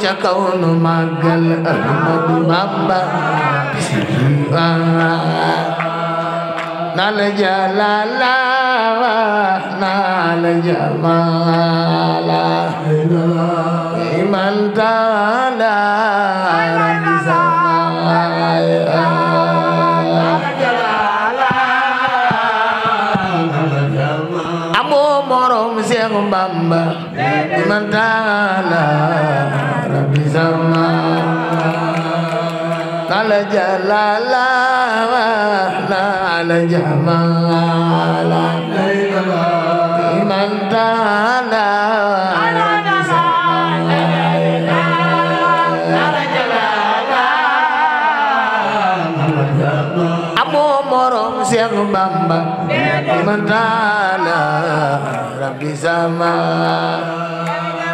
ca kaw nu màggal Ahmadu Bamba na la jalala na la jamala iman taala rabbi samaya amoo morom Seex Bamba iman taala rabbi sama nala jalala nala jamala iman taala rabbi sama nala jalala amoo morom Seex Bamba iman taala rabbi sama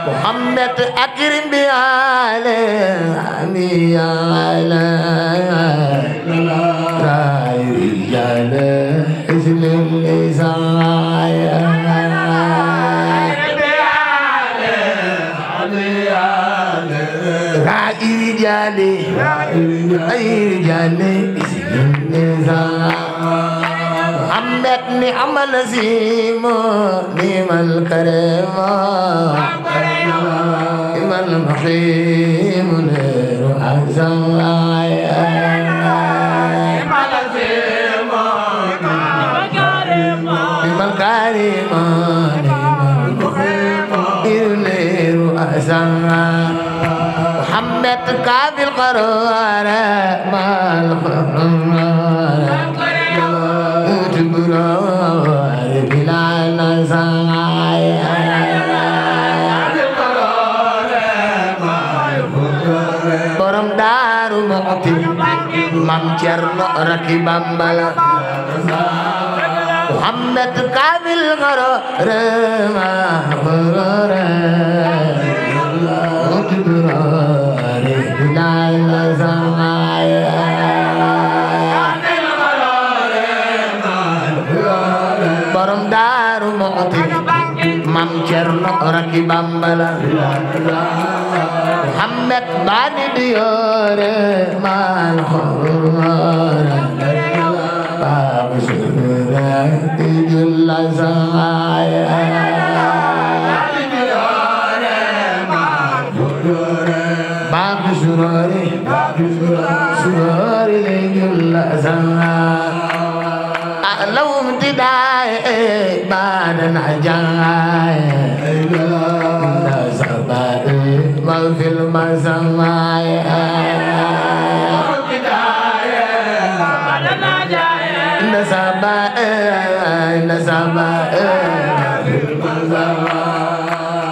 Muhammad akrim bi ale amiya ala rijale islim isaya rijale islim isaya Muhammad ni amal zimo ni mal karema imal mahim leru azaya imal zimo imal karema imal leru azaya Muhammad kabil qarara mal qarara bilal saya borom Daaru Muxti Mam Cerno Raki Bambala Muhammad kabil garo rema gurore bilal saya borom Daaru Muxti Mam Cerno Raki Bambala Muhammad bani diore mal khore bab sura tijul azaya bani diore mal khore bab sura tijul azaya لو امتداء بعد نجاي نسباء ما في المسماء نسباء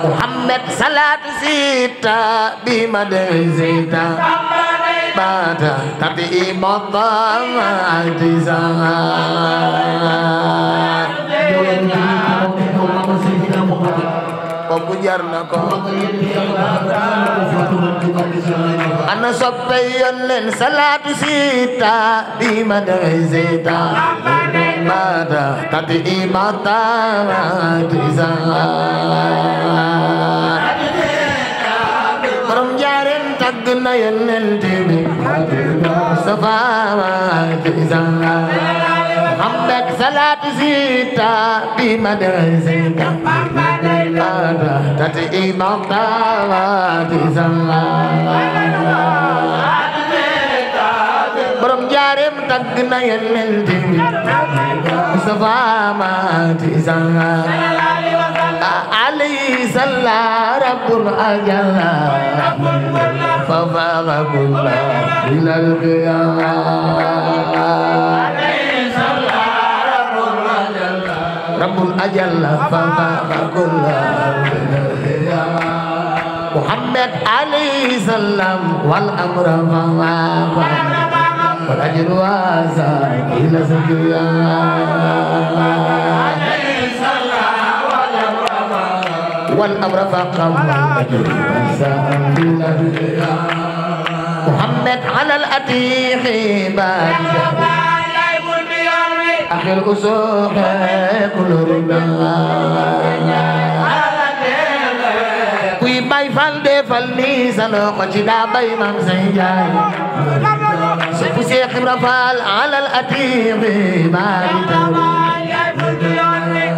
محمد صلاة سيتا بمدى زيتا bata tapi motom di sana pujar nako ana soppeyon len salatu sita di madai zeta mata tati mata tisa borom Njaaréem tagg na Yonent bi Mustafa tisa Muhammad salatu sita bi madrasika mata tati mata tisa borom Njaaréem tagg na Yonent bi Mustafa tisa عليه صلى رب أجل ففاق كل إلى القيامة عليه صلى رب أجل ففاق كل إلى القيامة محمد عليه السلام والأمر ففاق والأجر واسع إلى القيامة والأمر فقط محمد على الأتيق أخي الأسوق كل رجال كوي باي فالدي فالني سنو قجدا باي مام سيجاي سبو سيخ رفال على الأتيق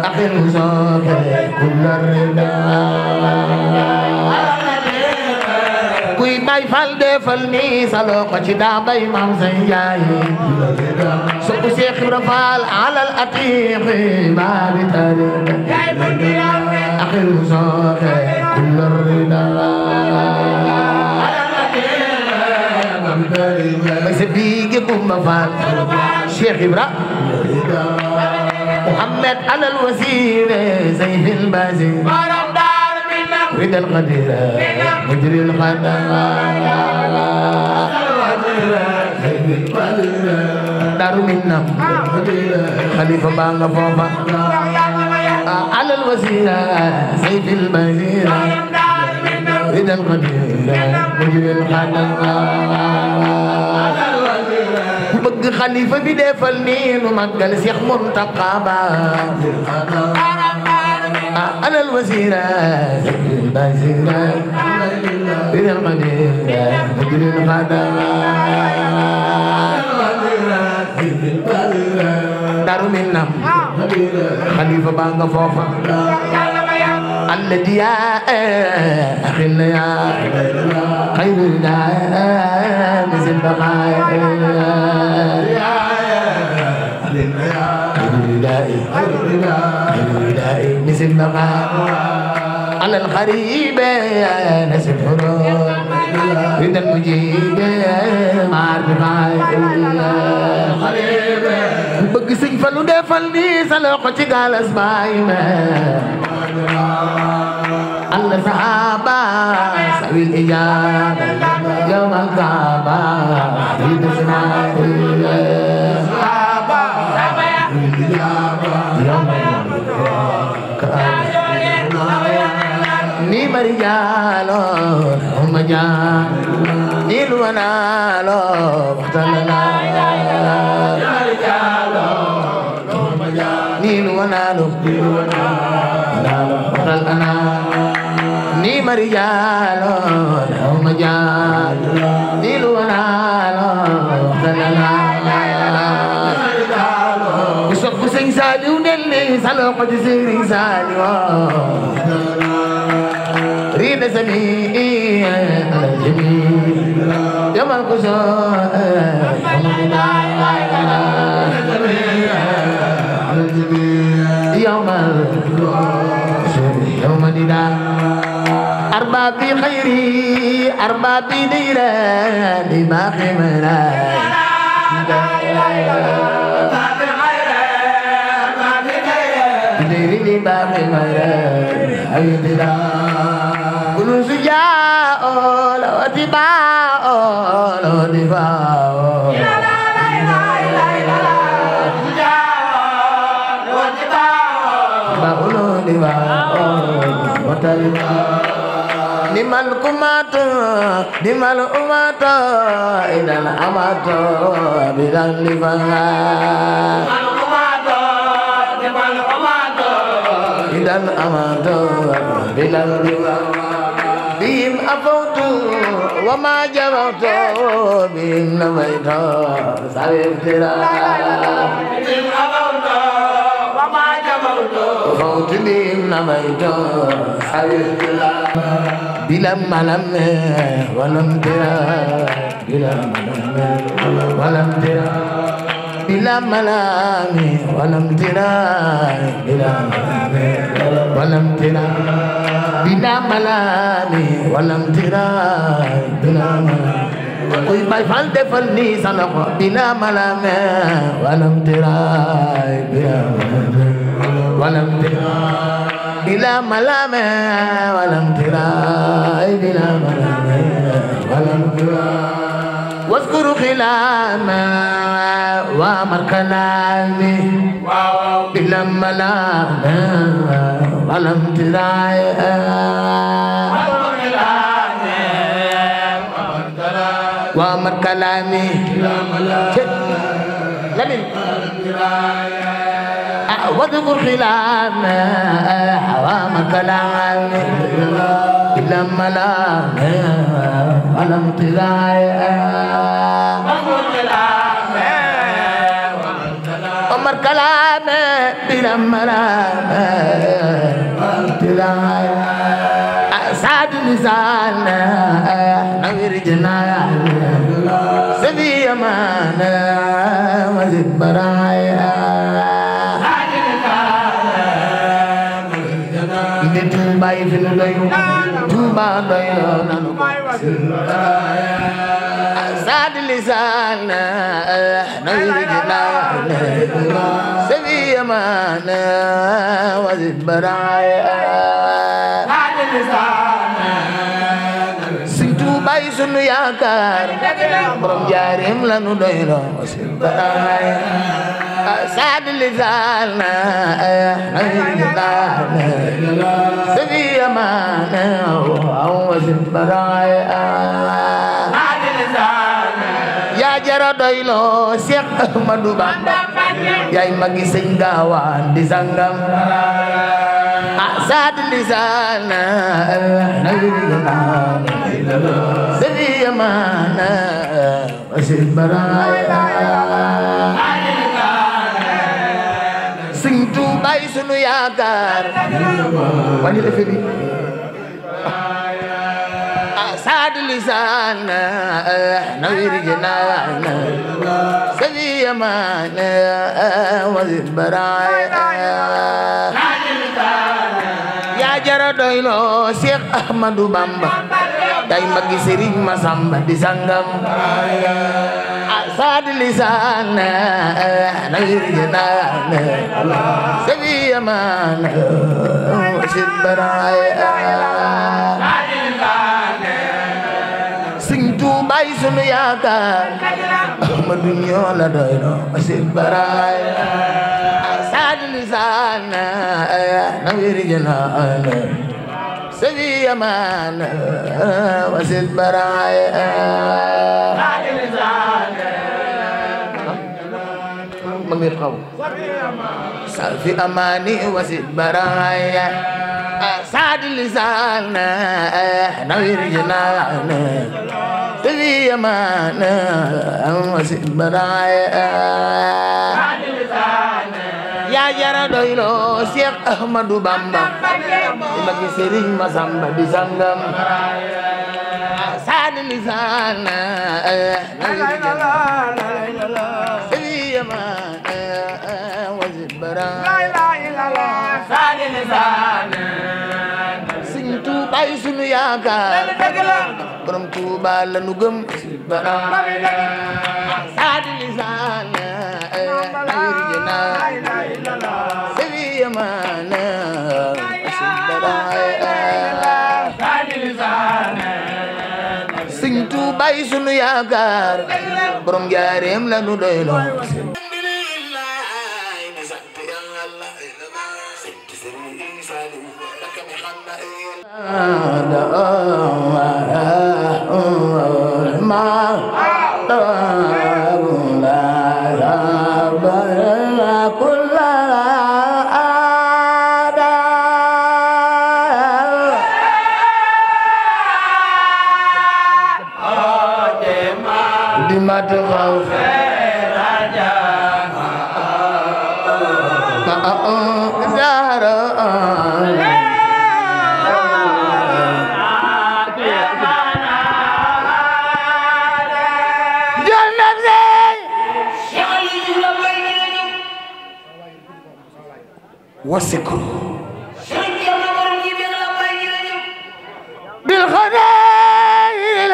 أخي الأسوق كل رجال كوي باي فالدي فالني سنو قجدا باي مام سيجاي سبو سيخ رفال على الأتيق أخي الأسوق كل بس بيجيكم مفال شيخ إبراهيم محمد على الوسيلة زي البازي رد القدير مجري القدر دار منهم خليفة بانغ فوفا على الوسيلة سيف البزير رد القدير مجري القدر bëgg xalifa bi defal nii nu màggal Seex Muntaqa Ba alal wasira basira bil qadir mujril qadama daru minnam xalifa ba nga foofa الذي يا أخينا يا خير الناس مثل بقايا يا مثل بقايا على الغريب نسب حروب رد المجيب مع الرفايا bëgg Sëñ Fallu defal ni sa loxo ci galas baay ma الله صحابة سوي الإجابة يوم الكعبة عيد إسماعيل صحابة سوي الإجابة يوم الكعبة نيم رجالو هم جان نيل ونالو اختلنا نيل ونالو اختلنا نيم رجالو هم جان نيل ونالو اختلنا بسوق سين ساليو نلي سالو قد سيري ساليو ريد سمي الجميل يوم القصاء يوم يوم الندى أربابي خيري أربابي ديرا لما خمنا ديري لما خمنا أيدنا كل سجاء لو اتباع لو دفاع nimal kumatu nimal umatu idan amatu bidan liban أبدا أمانت بلا بهم أفوت وما جرت بهم نبيت سبيل بهم أفوت وما جرت فوت بهم نبيت سبيل بلا ملم ولم ترى بلا ملم ولم ترى بلا ملام ولم ترى بلا ملام ولم ترى بلا ملام ولم ترى بلا ملام koy bay fal defal ni sanako بلا ملام ولم ترى بلا ملام ولم ترى بلا ملام ولم ترى بلا ملام ولم ترى واذكر خلاما وامر كلامي بلا ملام ولم ترى وامر كلامي لمن واذكر خلاما وامر كلامي بلا ملام ولم ترى عمر كلام بلا ملام ولم ترى سعد لسان نوير جنايا سبي يمان وزد برايا إني توبا يفل ليو توبا ليو نانو سعد لسان نوير جنايا سبي يمان وزد برايا bay sunu yaakaar borom jaarim lanu doylo wasil baay saad lisaan sabi amana wasil baay yaa jara doylo Cheikh Ahmadou Bamba yaay magi sëñ Gaawaan di sangam saad lisaan سبي يمانا وسيد برايا سنتو باي سنو ياكار واني لفري سعد لسانا نوير جنانا سبي يمانا وسيد برايا يا جرى دويلو Cheikh Ahmadou Bamba tay magi Serigne Massamba di sangam saad lisan nawir janana sabi aman wasid baraya Sëñ Tuubaa sunu yaakaar Ahmadu ñoo la doylo wasid baraya saad lisan nawir janana سبي أمان وسد برايا من يرقب سالفي أماني وسد برايا سعد اللسان نوير جنان سبي أمان وسد برايا yaa jara doylo Cheikh Ahmadou Bamba magi Serigne Massamba di sangam saad lisan wazid bara saad lisan Sëñ Tuubaa sunu yaakaar borom Tuubaa la nu gëm bara saad lisan Sëñ Tuubaa sunu yaakaar borom jaareem la nu doylo والسكر بالخنائل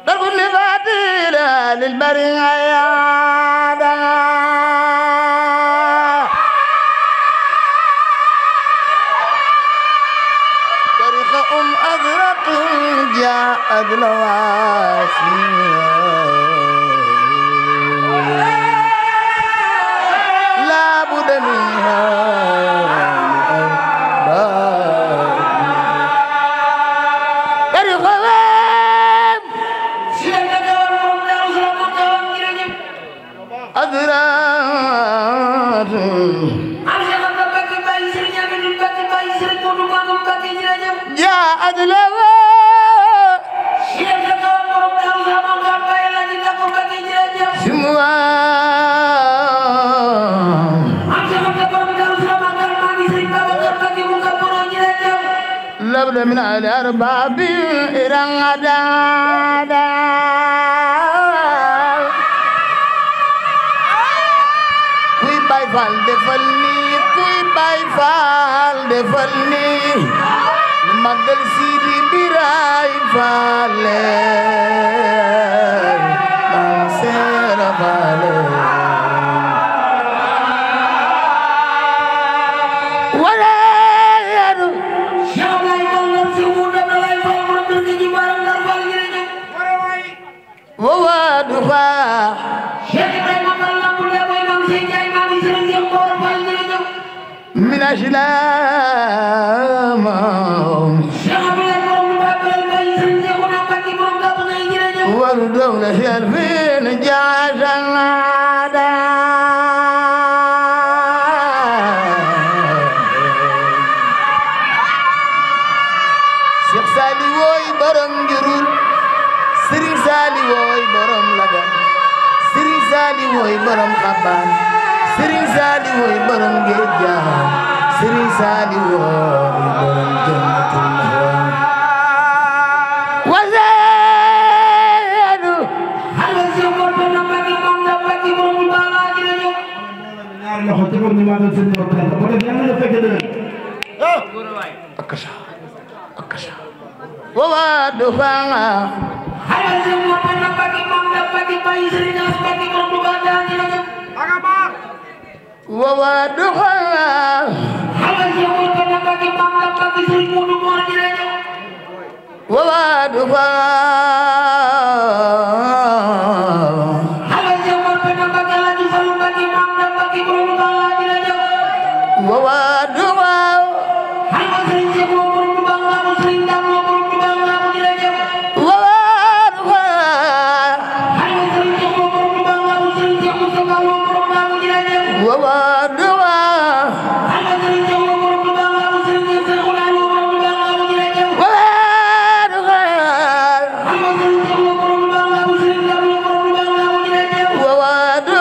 درب لفاتيل للبرية طريق أزرق جاءت لواسي لا بد منها لبد من الأرباب إرنغدا كوي باي فال دفلني كوي باي فال دفلني مغل سيدي براي فال سير فال من أجلام والدولة شرفين جاشا Seex Saali wooy borom njurul Sëriñ Saali wooy borom laga Sëriñ Saali wooy borom xabaan Sëriñ Saali wooy borom géej Sëriñ Saali wooy borom jannatul mahwa wazeedu hala si morto na bagi manga bagi borom bala ji la ñëw ñaar loxo te ko ni ma doon sëriñ ko mo def yalla na fekk de akasha akasha wawadu fanga hala si morto na bagi manga bagi bayi sëriñ na bagi borom bala ji la ñëw wawadu fanga hala si morto na bagi manga bagi sëriñ Moodu Moor ji la ñëw wawadu fanga hala si morto na bagi la ji falu bagi manga bagi borom bala ji la ñëw wawadu hala sëriñ si borom bala mo sëriñ dam mo borom bala mo ji la ñëw wawadu hala sëriñ si borom bala mo sëriñ si Musa Ba mo borom bala mo ji la ñëw wawadu hala sëriñ si borom bala mo sëriñ si Seexuna mo borom bala mo ji la ñëw wawadu hala sëriñ si borom bala mo sëriñ dam mo borom bala mo ji la ñëw wawadu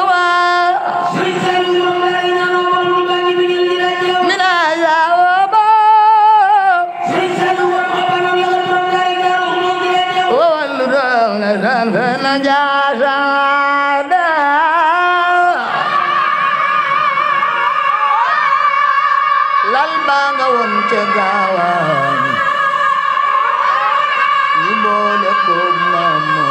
sëriñ Saali borom bala ina mo borom bala ji la ñëw mina yaaba sëriñ Saali borom bala la borom bala ina mo ji la ñëw walu na san na jaasa lal baa nga woon ca gaawaan ñu boole ko maamu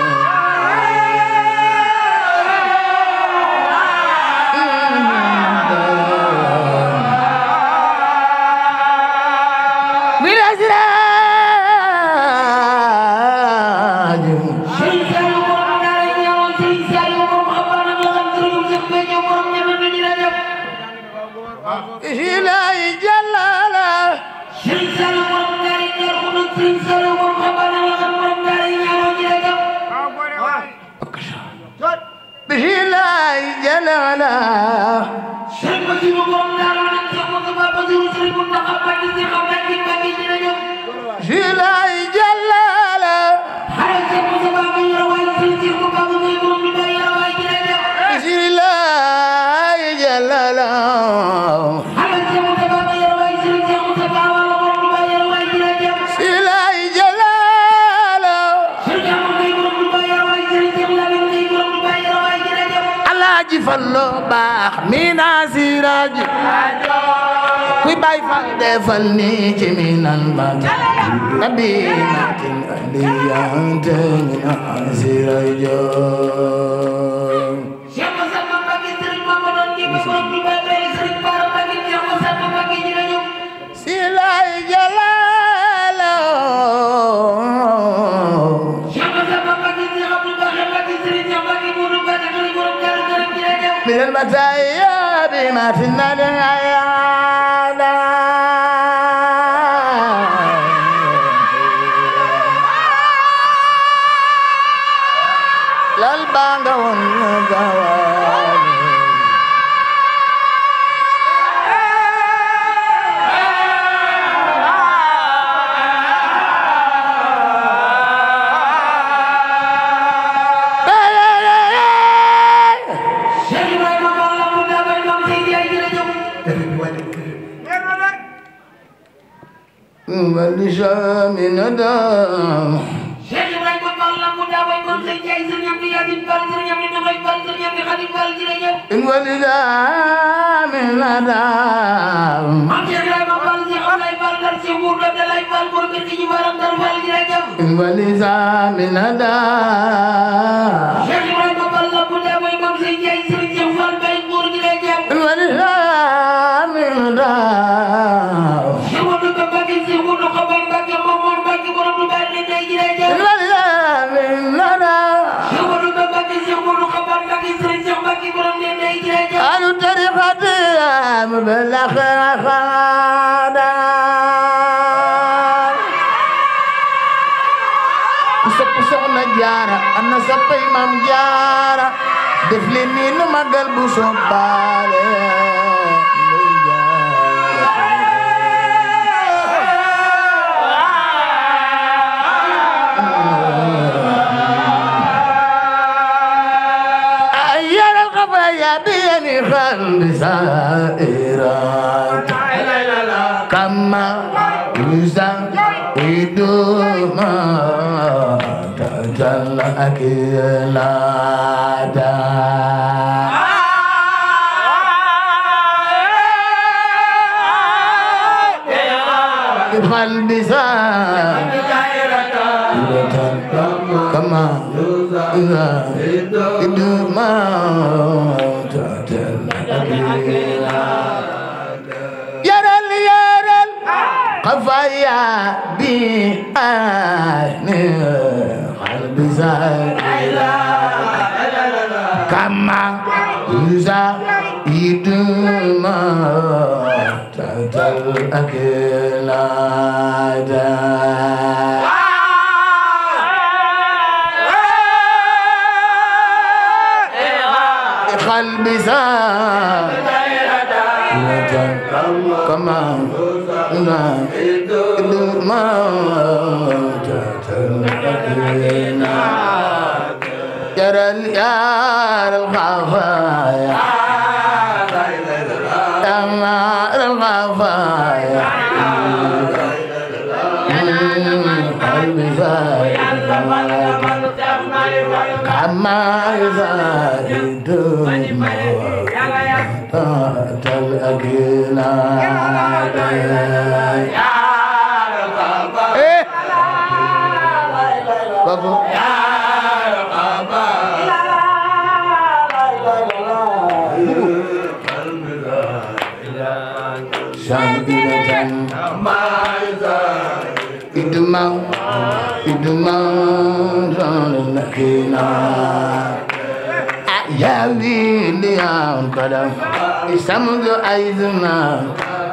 alaaji Fallu baax mina siraji kuy bay fal defal ni ci minan ba nabinatin aliyantin mina siraji silay jalalo من المتايا بما في الندى لا البانغا والنغوان ولشام ندام Cheikh Ibrahima Fall la mu daway kon sey jay sey ñam di yadim bal sey ñam di ngoy bal sey ñam di khadim bal jërëjëf in walidam nadam am Cheikh Ibrahima Fall ci xolay bal dar ci wuur da lay bal bor bi ci waram dar bal jërëjëf in walidam nadam Cheikh Ibrahima Fall la mu daway kon sey jay sey ñam Fall bay buur jërëjëf in walidam nadam أنا طريقتي بالآخرة خادا سقنا جارة أنا سقي مام جارة دفلني نما قلب صبالي بيني خلب سائرات كما يزيد ما تجلى أكلادا قلب سائرات كما يزيد ما يرل يرل قفايا بأهل قلبي زايلا كما يزايد ما تتل أكلادا قلبي زايدا كما ما تتلقينا يرى اليار الخفايا يمار الخفايا قلبي زايدا كما يزايد تلقينا يا ربابا بابا يا ربابا شاهدة ما يزايد إدمان تلقينا يا ويلي يا قدم سمد أيضنا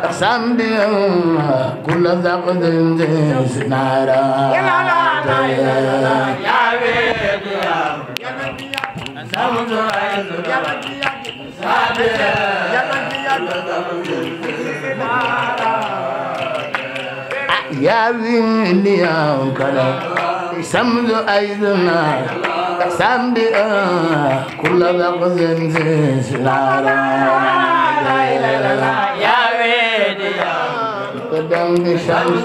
أقسم بهم كل ذقد نارا يا ويلي يا سمد أيضنا يا ويلي يا قدم سمد أيضنا أقسم بهم كل ذقد نارا يا ويلي يا قدم الشمس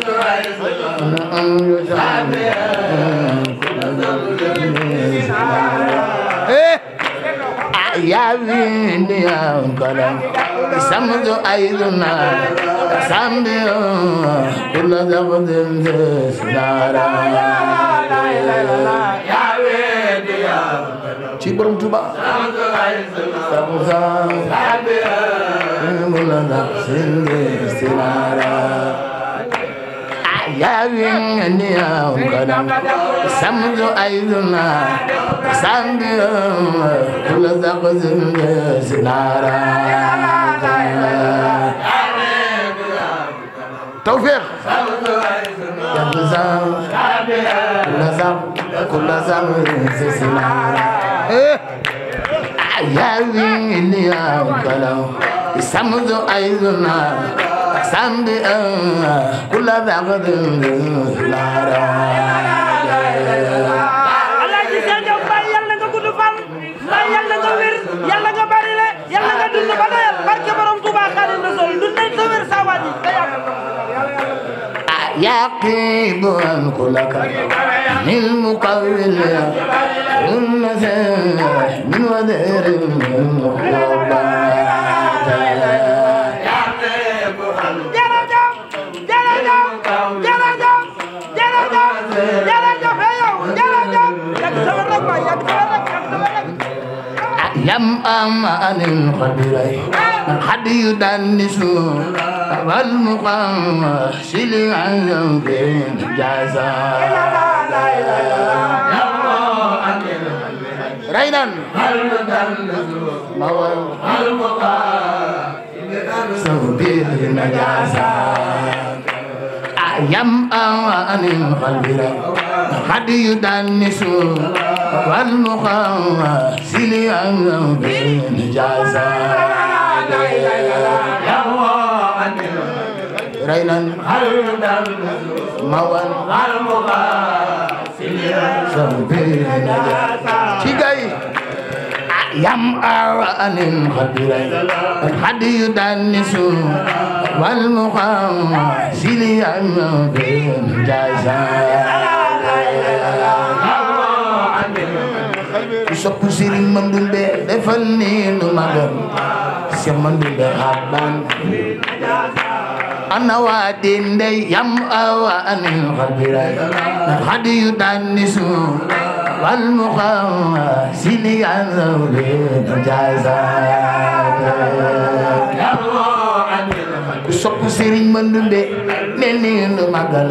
يا وين يا كلام سمد أيضنا سامي كل ذبذ سنارا يا وين يا ci borom Tuuba samusa mulana sinde sinara ya win niya kadam samdu aiduna sambi kula zaqzinde sinara tawfiq kula zam sinara يا وين يا كلام سمد أيضنا سمد كل ذاقد لا را الله يسعدك باي يلا نقول فان باي يلا نقول يلا نقبل يلا نقول بدل بارك برام توبا خالد نزول دنيا تمر سوادي يا قيب كلك للمقابل من ودير يم أمان الخبير حد يدنس والمقام شلي عن يمكن جازا رينا سبيل النجاسة يم أوان الخبير قد يدنس والمقام سليا بالنجاسة رينا موان سبيل النجاسة يم أوان الخبير قد يدنس والمقام سليا بالنجاسة sopp Sëriñ Mandumbe defal ni nu magam Seex Mandumbe xaban ana waa dinde yam awa anil xabira xadi yu danisu wal muqam siliyan zawle jaza sopp Sëriñ Mandumbe mel ni nu magal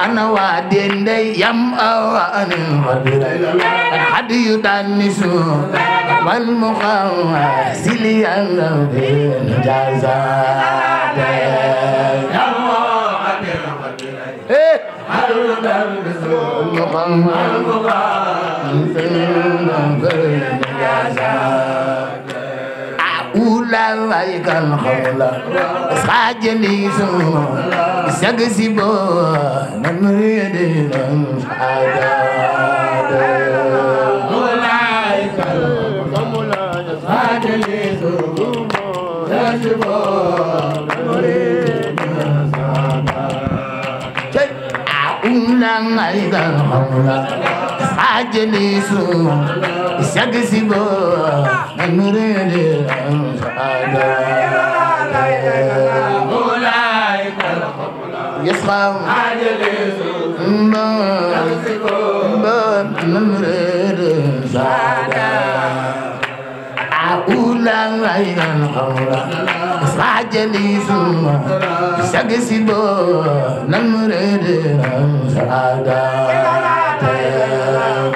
أنا وادين يم أوان الغدر حد يدنس والمقام سليا بين جازا المقام بين جازا أولئك الخولة ساجني سوما سكسبو نمريد الأنفادا أولئك الخولة ساجني سوما سكسبو نمريد الأنفادا أولئك الخولة ساجني سوما سكسبو نمريد يسخم نمرد زادا أولا غير الخورة ساجلي سوما سكسبو نمرد زادا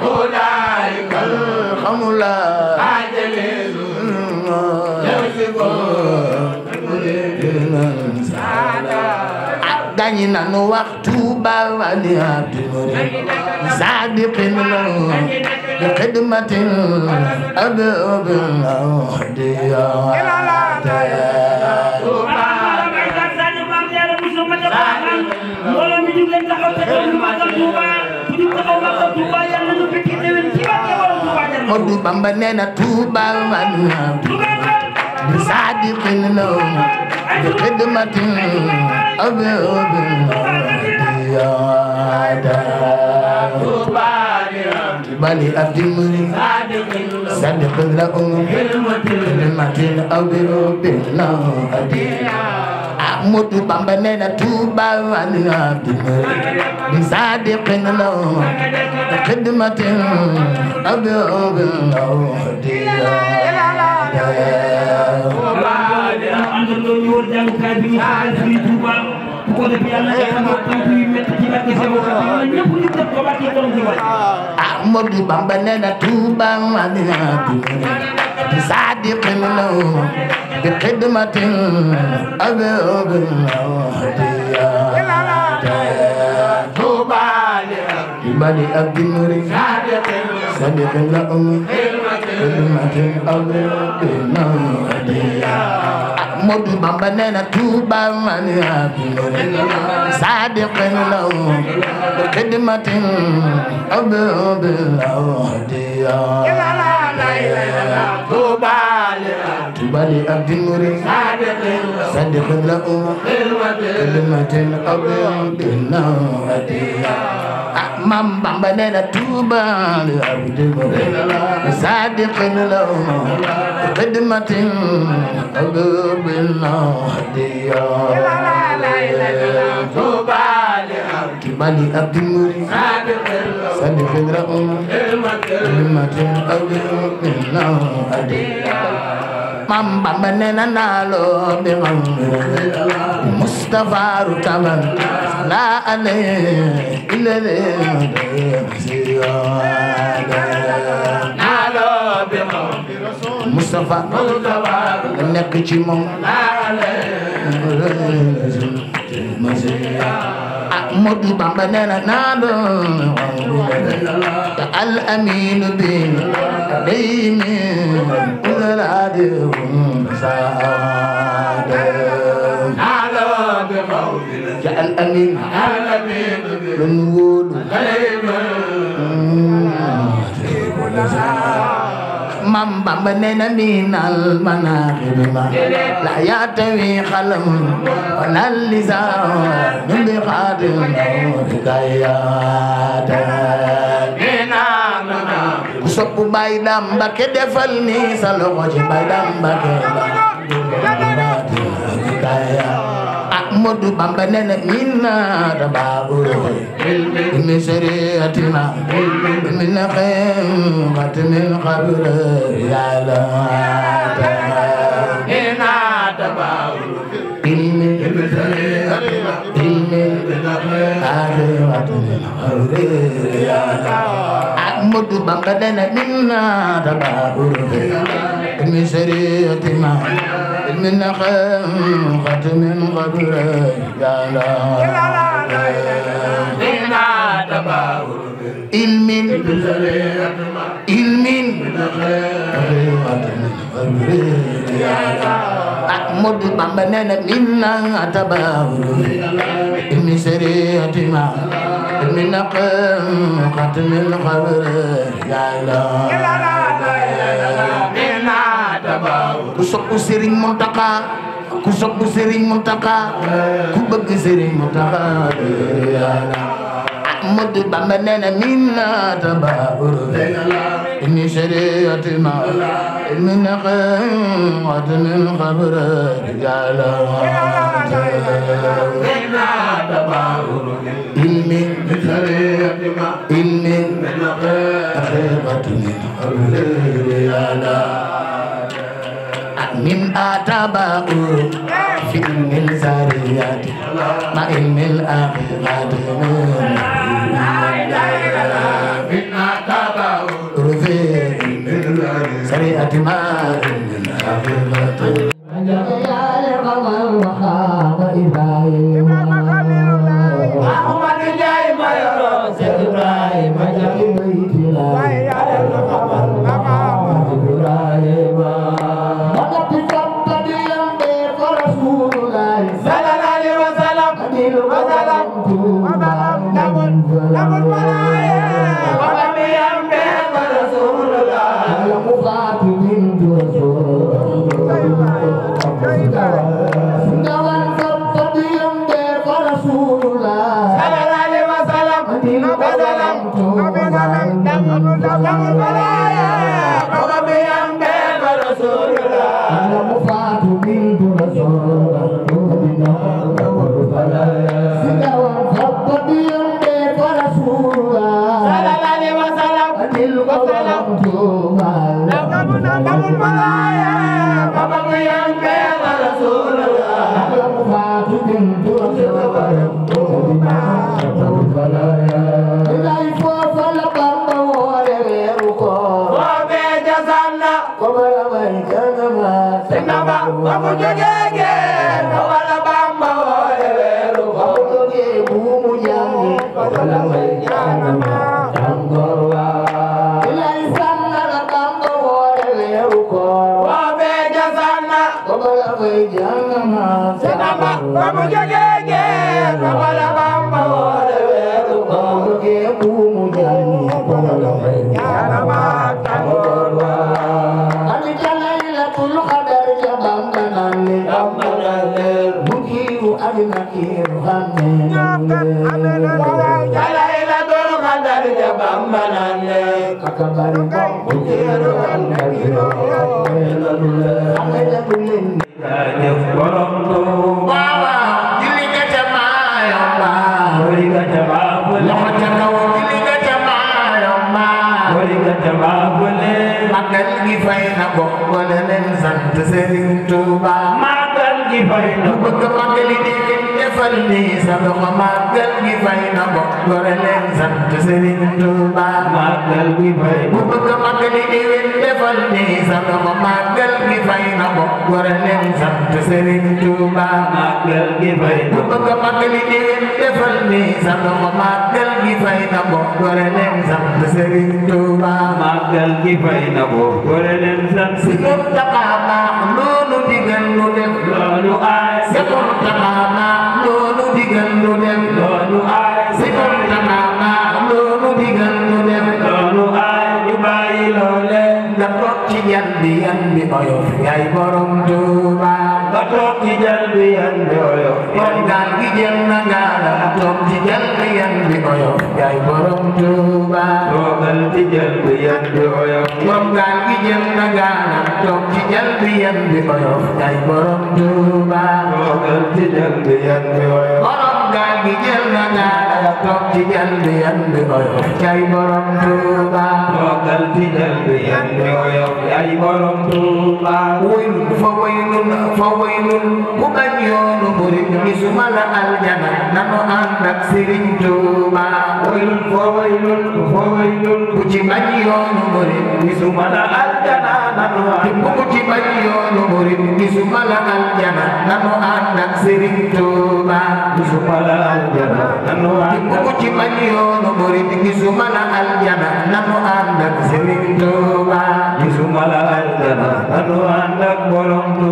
أولئك الخمولة ساجلي سوما سكسبو نمرد زادا dañi nanu waxtu ba wali abduri sadiqin lahu bi khidmatin ababin hadiya Modou Bamba neena Tuuba wali abduri sadiqin lahu bi khidmatin ababin hadiya تبالي عبد المريد صادق لهم كلمة أو بربنا أحمد بامبا نينا توبا وعلي عبد المريد صادق لهم خدمة أو بربنا Ahmadu Bamba nena Tuuba madina bi sadiqin law bi khidmatin abdul hadiya Tuuba bali abdul murid sadiqin law khidmatin abdul hadiya Ahmadu Bamba nena Tuuba madina bi sadiqin law bi khidmatin abdul hadiya Tuuba li abdul murid sadiqin law khidmatin abdul hadiya Mam Bamba nena Tuuba li abdul murid sadiqin law khidmatin abdul hadiya Tuuba li abdul murid sadiqin law khidmatin abdul hadiya Mam Bamba nena nalo bi Mustafa rutaman la alayhi illa nalo bi Mustafa nekk ci moom Ahmadu Bamba nena nalo al amin bi daymi uladi saada nalo bi ya al amin lun wulu Mam Bamba nena minal manaqib la yatawi qalam wala lisan bi qadim hikayata ku sopp Baay Dam Mbakke defal ni sa loxo ci Baay Dam Mbakke Ahmadu Bamba nena minna tababur min shariatina min khaymat min qabr ya la ina tababur ilmi Ahmadu Bamba nena minna tababur min shariatina من خيمة من قبر يا لا علم أحمد بامبا ننا منا تباور من شريعة ما من خيمة من قبر يا لا ku sopp Serigne Mountakha ku sopp Serigne Mountakha ku bëgg Serigne Mountakha Ahmadu Bamba nena minna tababur inni shari'ati ma min khaymat min qabr jala ilmi ilmi khaymat min qabr jala من أتباع في الزاريات مع علم الآخرات من أتباع في سريعة ما من الآخرات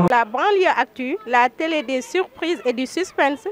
La banlieue actu, la télé des surprises et du suspense.